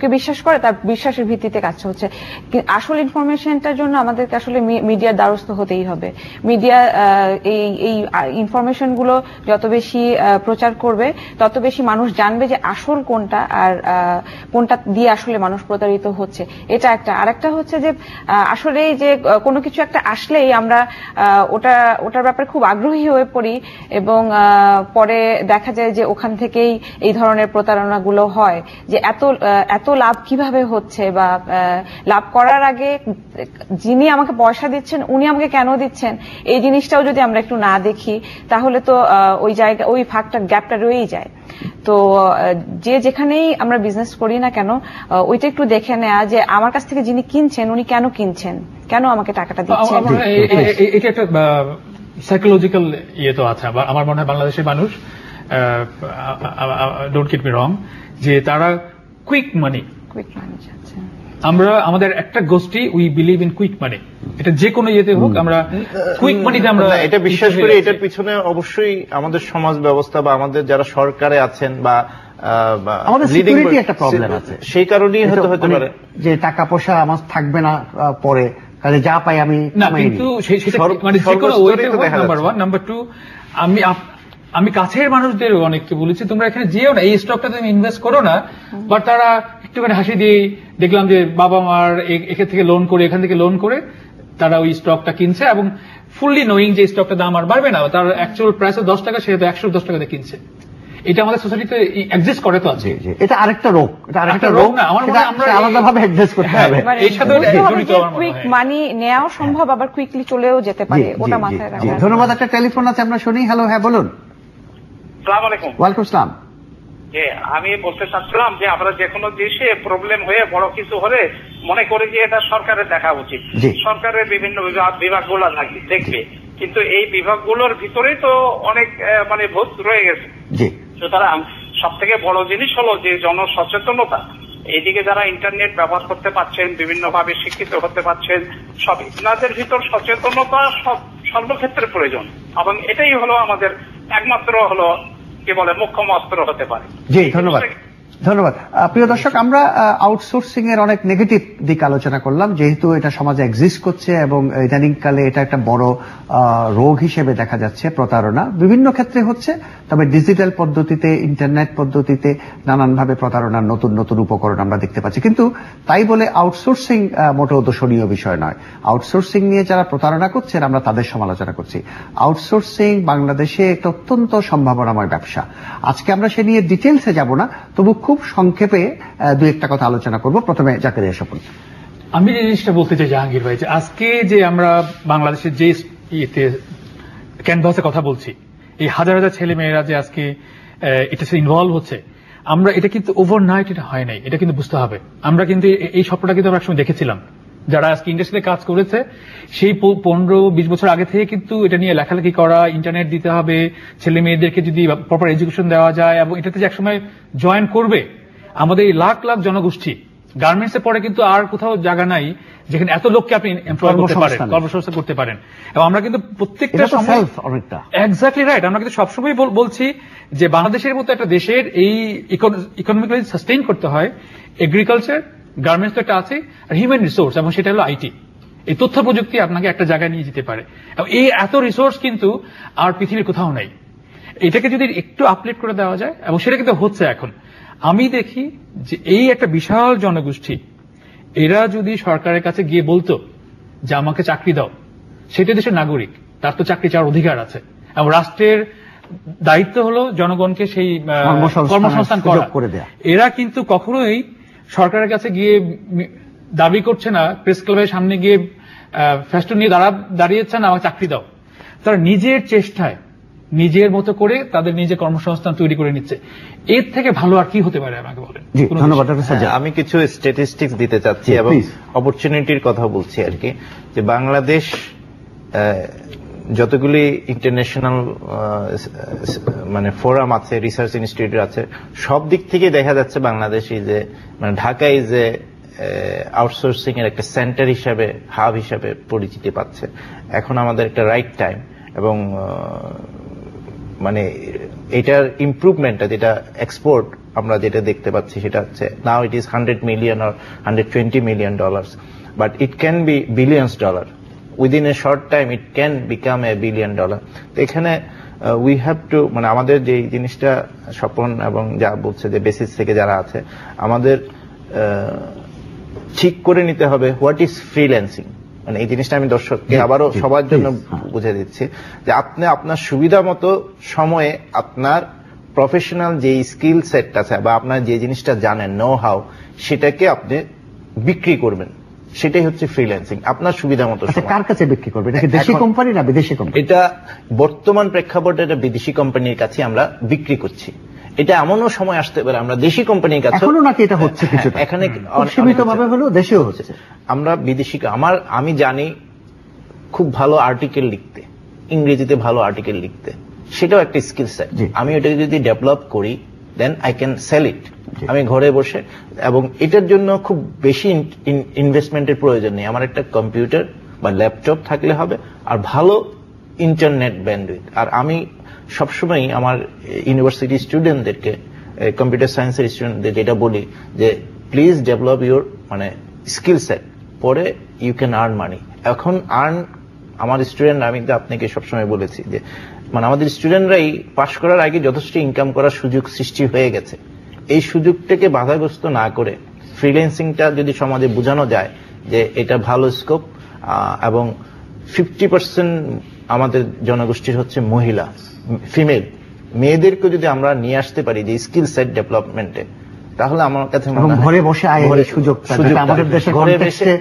কে বিশ্বাস করে তার বিশ্বাসের ভিত্তিতে কাজ হচ্ছে। আসল ইনফরমেশনটার জন্য আমাদেরকে আসলে মিডিয়ার দ্বারস্থ হতেই হবে। মিডিয়া এই ইনফরমেশন গুলো যত বেশি প্রচার করবে তত বেশি মানুষ জানবে যে আসল কোনটা আর কোনটা দিয়ে আসলে মানুষ প্রতারিত হচ্ছে। এটা একটা। আরেকটা হচ্ছে যে আসলে যে কোনো কিছু একটা আসলেই আমরা ওটার ব্যাপারে খুব আগ্রহী হয়ে পড়ি এবং পরে দেখা যায় যে ওখান থেকেই এই ধরনের প্রতারণাগুলো হয়, যে এত লাভ কিভাবে হচ্ছে বা লাভ করার আগে যিনি আমাকে পয়সা দিচ্ছেন উনি আমাকে কেন দিচ্ছেন এই জিনিসটাও যদি আমরা একটু না দেখি তাহলে তো ওই ফাঁকটা গ্যাপটা রয়েই যায়। তো যে যেখানেই আমরা বিজনেস করি না কেন ওইটা একটু দেখে নেওয়া যে আমার কাছ থেকে যিনি কিনছেন উনি কেন কিনছেন, কেন আমাকে টাকাটা দিচ্ছেন। এটা একটা সাইকোলজিক্যাল ইয়ে তো আছে। আমার মনে হয় বাংলাদেশের মানুষ, ডোন্ট গেট মি রং, যে তারা কুইক মানি। আমরা আমাদের একটা গোষ্ঠী উই বিলিভ ইন কুইক মানি। এটা যে কোনো ইয়েতে হোক আমরা কুইক মানিতে আমরা এটা বিশ্বাস করি। এটার পিছনে অবশ্যই আমাদের সমাজ ব্যবস্থা বা আমাদের যারা সরকারে আছেন বা আমাদের সিকিউরিটি একটা প্রবলেম আছে, সেই কারণেই হতে পারে যে টাকা পয়সা আমার থাকবে না পরে, কাজে যা পাই আমি না। কিন্তু মানে যে কোনো ওয়েতে হোক, নাম্বার ওয়ান। নাম্বার টু, আমি কাছের মানুষদের অনেককে বলেছি তোমরা এখানে যেও না, এই স্টকটা তুমি ইনভেস্ট করো না। বাট তারা একটুখানি হাসি দিয়ে দেখলাম যে বাবা মার এখান থেকে লোন করে, এখান থেকে লোন করে তারা ওই স্টকটা কিনছে এবং ফুললি নোয়িং যে স্টকটা দাম আর বাড়বে না, তার অ্যাকচুয়াল প্রাইস 10 টাকা, সে তো 110 টাকাতে কিনছে। এটা আমাদের সোসাইটিতে এক্সিস্ট করে তো আছে। এটা আরেকটা রোগ, এটা আরেকটা রোগ না। আমার মনে হয় আমরা আলাদাভাবে অ্যাড্রেস করতে হবে। এর সাথে জড়িত কুইক মানি নেওয়া সম্ভব, আবার কুইকলি চলেও যেতে পারে, ওটা মাথায় রাখা। ধন্যবাদ। একটা টেলিফোন আছে, আমরা শুনি। হ্যালো, হ্যাঁ বলুন। আসসালামু আলাইকুম। ওয়ালাইকুম আসসালাম। আমি বলতে চাচ্ছিলাম যে আমরা যে কোনো দেশে প্রবলেম হয়ে বড় কিছু হলে মনে করি যে এটা সরকারের দেখা উচিত। সরকারের বিভিন্ন বিভাগগুলো দেখবে, কিন্তু এই বিভাগগুলোর ভিতরেই তো অনেক মানে ভূত রয়ে গেছে। সুতরাং সব থেকে বড় জিনিস হলো যে জনসচেতনতা। এইদিকে যারা ইন্টারনেট ব্যবহার করতে পারছেন, বিভিন্ন ভাবে শিক্ষিত হতে পারছেন, সব ইনাদের ভিতর সচেতনতা সর্বক্ষেত্রে প্রয়োজন এবং এটাই হলো আমাদের একমাত্র হলো কি বলে মুখ্যম অস্ত্র হতে পারে। জি, ধন্যবাদ। ধন্যবাদ। প্রিয় দর্শক, আমরা আউটসোর্সিং এর অনেক নেগেটিভ দিক আলোচনা করলাম, যেহেতু এটা সমাজে এক্সিস্ট করছে এবং ইদানিংকালে এটা একটা বড় রোগ হিসেবে দেখা যাচ্ছে। প্রতারণা বিভিন্ন ক্ষেত্রে হচ্ছে, তবে ডিজিটাল পদ্ধতিতে, ইন্টারনেট পদ্ধতিতে নানানভাবে প্রতারণার নতুন নতুন উপকরণ আমরা দেখতে পাচ্ছি। কিন্তু তাই বলে আউটসোর্সিং মোটেও দোষণীয় বিষয় নয়। আউটসোর্সিং নিয়ে যারা প্রতারণা করছেন আমরা তাদের সমালোচনা করছি। আউটসোর্সিং বাংলাদেশে একটা অত্যন্ত সম্ভাবনাময় ব্যবসা। আজকে আমরা সে নিয়ে ডিটেলসে যাব না, তবু খুব সংক্ষেপে দু একটা কথা আলোচনা করব। প্রথমে জাকারিয়া স্বপন। আমি যে জিনিসটা বলতে চাই জাহাঙ্গীর ভাই, যে আজকে যে আমরা বাংলাদেশের যে ক্যানভাসে কথা বলছি, এই হাজার হাজার ছেলে মেয়েরা যে আজকে এটাতে ইনভলভ হচ্ছে, আমরা এটা কিন্তু ওভারনাইট এটা হয় নাই, এটা কিন্তু বুঝতে হবে। আমরা কিন্তু এই স্বপ্নটা কিন্তু আমরা একসময় দেখেছিলাম। যারা আজকে ইন্ডাস্ট্রিতে কাজ করেছে সেই 15-20 বছর আগে থেকে কিন্তু এটা নিয়ে লেখালেখি করা, ইন্টারনেট দিতে হবে, ছেলে মেয়েদেরকে যদি প্রপার এডুকেশন দেওয়া যায় এবং এটাতে যে একসময় জয়েন করবে। আমাদের এই লাখ লাখ জনগোষ্ঠী গার্মেন্টসে পরে কিন্তু আর কোথাও জায়গা নাই যেখানে এত লোককে আপনি এমপ্লয় করতে পারেন, কর্মসংস্থান করতে পারেন। এবং আমরা কিন্তু প্রত্যেকটা সময় এক্স্যাক্টলি রাইট, আমরা কিন্তু সবসময় বলছি যে বাংলাদেশের মতো একটা দেশের এই ইকোনমিক্যালি সাস্টেইন করতে হয় এগ্রিকালচার, গার্মেন্টস তো একটা আছে, আর হিউম্যান রিসোর্স, এবং সেটা হলো আইটি। এই তথ্য প্রযুক্তি আপনাকে একটা জায়গায় নিয়ে যেতে পারে। এবং এই এত রিসোর্স কিন্তু আর পৃথিবীর কোথাও নাই। এটাকে যদি একটু আপলিফট করে দেওয়া যায়, এবং সেটা কিন্তু হচ্ছে এখন। আমি দেখি যে এই একটা বিশাল জনগোষ্ঠী, এরা যদি সরকারের কাছে গিয়ে বলতো যে আমাকে চাকরি দাও, সেটা দেশের নাগরিক, তার তো চাকরি চাওয়ার অধিকার আছে। এবং রাষ্ট্রের দায়িত্ব হলো জনগণকে সেই কর্মসংস্থান করে দেয়া। এরা কিন্তু কখনোই সরকারের কাছে গিয়ে দাবি করছে না, প্রেস ক্লাবের সামনে গিয়ে ফেস্টুন নিয়ে দাঁড়িয়েছে না আমাকে চাকরি দাও। তারা নিজের চেষ্টায় নিজের মতো করে তাদের নিজে কর্মসংস্থান তৈরি করে নিচ্ছে। এর থেকে ভালো আর কি হতে পারে আমাকে বলেন। ধন্যবাদ। আমি কিছু স্ট্যাটিস্টিক্স দিতে চাচ্ছি এবং অপরচুনিটির কথা বলছি আর কি, যে বাংলাদেশ যতগুলি ইন্টারন্যাশনাল মানে ফোরাম আছে, রিসার্চ ইনস্টিটিউট আছে, সব দিক থেকে দেখা যাচ্ছে বাংলাদেশ যে মানে ঢাকা ইজ এ আউটসোর্সিং এর একটা সেন্টার হিসাবে, হাব হিসাবে পরিচিতি পাচ্ছে। এখন আমাদের একটা রাইট টাইম এবং মানে এটার ইমপ্রুভমেন্টটা যেটা এক্সপোর্ট আমরা যেটা দেখতে পাচ্ছি সেটা হচ্ছে now it is 100 million or $120 million, but it can be billions dollar within a short time, it can become $1 billion। তো এখানে উই হ্যাভ টু, মানে আমাদের যে জিনিসটা স্বপন এবং যা বলছে যে বেসিস থেকে যারা আছে আমাদের ঠিক করে নিতে হবে হোয়াট ইজ ফ্রিল্যান্সিং। মানে এই জিনিসটা আমি দর্শককে আবারও সবার জন্য বুঝে দিচ্ছি যে আপনি আপনার সুবিধা মতো সময়ে আপনার প্রফেশনাল যে স্কিল সেট আছে বা আপনার যে জিনিসটা জানেন, নো হাউ, সেটাকে আপনি বিক্রি করবেন। সেটাই হচ্ছে ফ্রিল্যান্সিং, আপনার সুবিধা মতো। কার কাছে বিক্রি করবে? এটা কি দেশি কোম্পানি না বিদেশি কোম্পানি? এটা বর্তমান প্রেক্ষাপটে এটা বিদেশি কোম্পানির কাছে আমরা বিক্রি করছি। এটা এমনও সময় আসতে পারে আমরা দেশি কোম্পানির কাছে, এখনো নাকি এটা হচ্ছে কিছুটা, এখানে সীমিতভাবে হলেও দেশেও হচ্ছে। আমরা বিদেশি, আমি জানি খুব ভালো আর্টিকেল লিখতে, ইংরেজিতে ভালো আর্টিকেল লিখতে, সেটাও একটা স্কিল সেট। আমি ওটাকে যদি ডেভেলপ করি then I can sell it, আমি ঘরে বসে। এবং এটার জন্য খুব বেশি ইনভেস্টমেন্টের প্রয়োজন নেই। আমার একটা কম্পিউটার বা ল্যাপটপ থাকলে হবে আর ভালো ইন্টারনেট ব্যান্ডউইথ। আর আমি সবসময় আমার ইউনিভার্সিটি স্টুডেন্টদেরকে, কম্পিউটার সায়েন্সের স্টুডেন্টদের যেটা বলি যে প্লিজ ডেভেলপ ইউর মানে স্কিল সেট, পরে ইউ ক্যান আর্ন মানি। এখন আমার স্টুডেন্ট, আমি তো আপনাকে সবসময় বলেছি যে মানে আমাদের স্টুডেন্টরাই পাশ করার আগে যথেষ্ট ইনকাম করার সুযোগ সৃষ্টি হয়ে গেছে। এই সুযোগটাকে বাধাগ্রস্ত না করে ফ্রিল্যান্সিংটা যদি সমাজে বোঝানো যায় যে এটা ভালো স্কোপ, এবং 50% আমাদের জনগোষ্ঠীর হচ্ছে মহিলা, ফিমেল, মেয়েদেরকে যদি আমরা নিয়ে আসতে পারি যে স্কিল সেট ডেভেলপমেন্টে, তাহলে আমার কাছে ঘরে বসে আয়ের সুযোগ আমাদের দেশে ঘরে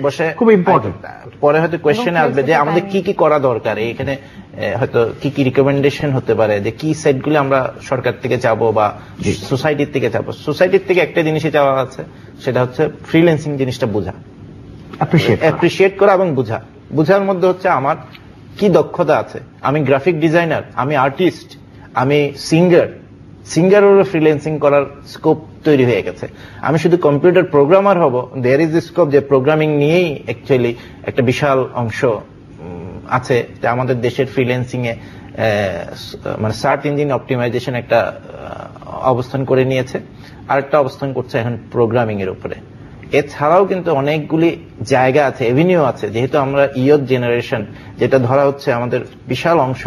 বসে খুব ইম্পর্টেন্ট। পরে হয়তো কোয়েশ্চেন আসবে যে আমাদের কি কি করা দরকার, এখানে হয়তো কি কি রিকমেন্ডেশন হতে পারে, যে কি সেটগুলো আমরা সরকার থেকে চাবো বা সোসাইটির থেকে চাবো। সোসাইটির থেকে একটা জিনিসই চাওয়া আছে, সেটা হচ্ছে ফ্রিল্যান্সিং জিনিসটা বোঝা, অ্যাপ্রিশিয়েট করা এবং বোঝার মধ্যে হচ্ছে আমার কি দক্ষতা আছে। আমি গ্রাফিক ডিজাইনার, আমি আর্টিস্ট, আমি সিঙ্গারেরও ফ্রিল্যান্সিং করার স্কোপ তৈরি হয়ে গেছে। আমি শুধু কম্পিউটার প্রোগ্রামার হব, দেয়ার ইজ স্কোপ যে প্রোগ্রামিং নিয়েই অ্যাকচুয়ালি একটা বিশাল অংশ আছে। আমাদের দেশের ফ্রিল্যান্সিং এ মানে সার্চ ইঞ্জিন অপটিমাইজেশন একটা অবস্থান করে নিয়েছে, আর একটা অবস্থান করছে এখন প্রোগ্রামিং এর উপরে। এছাড়াও কিন্তু অনেকগুলি জায়গা আছে, এভিনিউ আছে, যেহেতু আমরা ইয়থ জেনারেশন, যেটা ধরা হচ্ছে আমাদের বিশাল অংশ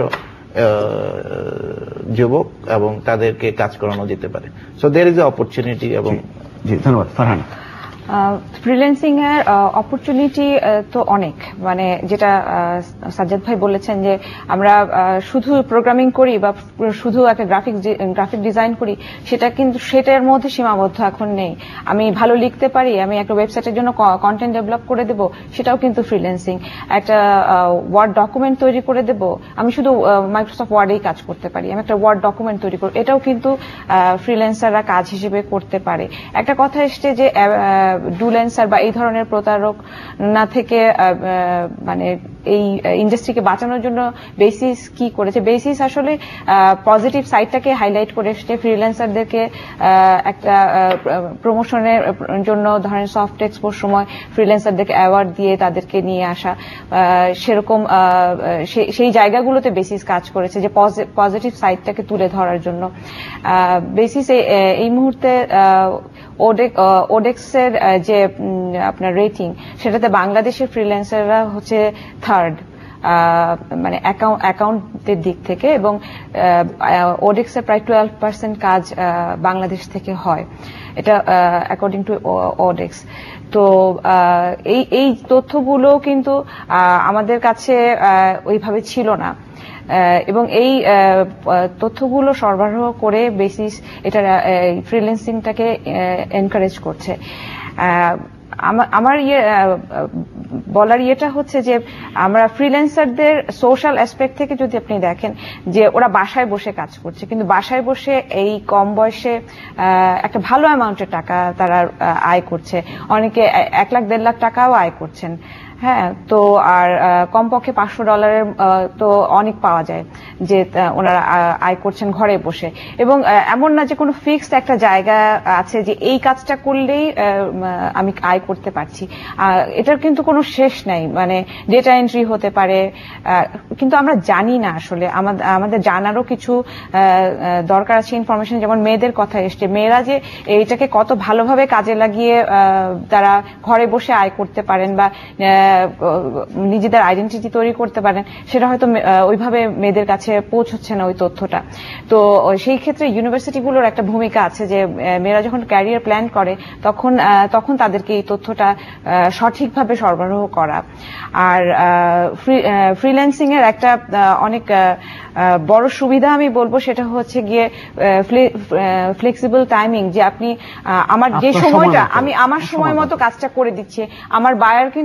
যুবক, এবং তাদেরকে কাজ করানো যেতে পারে। So there is a opportunity. এবং ধন্যবাদ ফারহান। ফ্রিল্যান্সিং এর অপরচুনিটি তো অনেক, মানে যেটা সাজ্জাদ ভাই বলেছেন যে আমরা শুধু প্রোগ্রামিং করি বা শুধু একটা গ্রাফিক ডিজাইন করি, সেটা কিন্তু সেটার মধ্যে সীমাবদ্ধ এখন নেই। আমি ভালো লিখতে পারি, আমি একটা ওয়েবসাইটের জন্য কন্টেন্ট ডেভেলপ করে দেব, সেটাও কিন্তু ফ্রিল্যান্সিং। একটা ওয়ার্ড ডকুমেন্ট তৈরি করে দেব, আমি শুধু মাইক্রোসফট ওয়ার্ডেই কাজ করতে পারি, আমি একটা ওয়ার্ড ডকুমেন্ট তৈরি করব, এটাও কিন্তু ফ্রিল্যান্সাররা কাজ হিসেবে করতে পারে। একটা কথা এসছে যে ডুলেন্সার বা এই ধরনের প্রতারক না থেকে মানে এই ইন্ডাস্ট্রিকে বাঁচানোর জন্য বেসিস কি করেছে? বেসিস আসলে পজিটিভ সাইডটাকে হাইলাইট করে এসছে, ফ্রিল্যান্সারদেরকে একটা প্রমোশনের জন্য ধরেন সফট এক্সপোর সময় ফ্রিল্যান্সারদেরকে অ্যাওয়ার্ড দিয়ে তাদেরকে নিয়ে আসা, সেরকম সেই জায়গাগুলোতে বেসিস কাজ করেছে যে পজিটিভ সাইডটাকে তুলে ধরার জন্য। বেসিস এই মুহূর্তে ওডেক্সের যে আপনার রেটিং, সেটাতে বাংলাদেশের ফ্রিল্যান্সাররা হচ্ছে থার্ড, মানে অ্যাকাউন্টের দিক থেকে, এবং ওডেক্সের প্রায় 12% কাজ বাংলাদেশ থেকে হয়, এটা অ্যাকর্ডিং টু ওডেক্স। তো এই তথ্যগুলো কিন্তু আমাদের কাছে ওইভাবে ছিল না, এবং এই তথ্যগুলো সরবরাহ করে বেসিস এটা ফ্রিল্যান্সিংটাকে এনকারেজ করছে। আমার বলার ইয়েটা হচ্ছে যে আমরা ফ্রিল্যান্সারদের সোশ্যাল অ্যাসপেক্ট থেকে যদি আপনি দেখেন যে ওরা বাসায় বসে কাজ করছে, কিন্তু বাসায় বসে এই কম বয়সে একটা ভালো অ্যামাউন্টের টাকা তারা আয় করছে, অনেকে 1 লাখ 1.5 লাখ টাকাও আয় করছেন। হ্যাঁ, তো আর কমপক্ষে $500 তো অনেক পাওয়া যায় যে ওনারা আয় করছেন ঘরে বসে। এবং এমন না যে কোনো ফিক্সড একটা জায়গা আছে যে এই কাজটা করলেই আমি আয় করতে পারছি, এটার কিন্তু কোনো শেষ নাই, মানে ডেটা এন্ট্রি হতে পারে, কিন্তু আমরা জানি না আসলে। আমাদের জানারও কিছু দরকার আছে ইনফরমেশন। যেমন মেয়েদের কথা এসছে, মেয়েরা যে এইটাকে কত ভালোভাবে কাজে লাগিয়ে তারা ঘরে বসে আয় করতে পারেন বা নিজেদের আইডেন্টিটি তৈরি করতে পারেন, সেটা হয়তো ওইভাবে মেয়েদের কাছে পৌঁছচ্ছে না ওই তথ্যটা। তো সেই ক্ষেত্রে ইউনিভার্সিটিগুলোর একটা ভূমিকা আছে যে মেয়েরা যখন ক্যারিয়ার প্ল্যান করে তখন তাদেরকে এই তথ্যটা সঠিকভাবে সরবরাহ করা। আর ফ্রিল্যান্সিং এর একটা অনেক বড় সুবিধা আমি বলবো, সেটা হচ্ছে গিয়ে ফ্লেক্সিবল টাইমিং, যে আপনি আমার যে সময়টা আমি আমার সময় মতো কাজটা করে দিচ্ছি, আমার বায়ার কিন্তু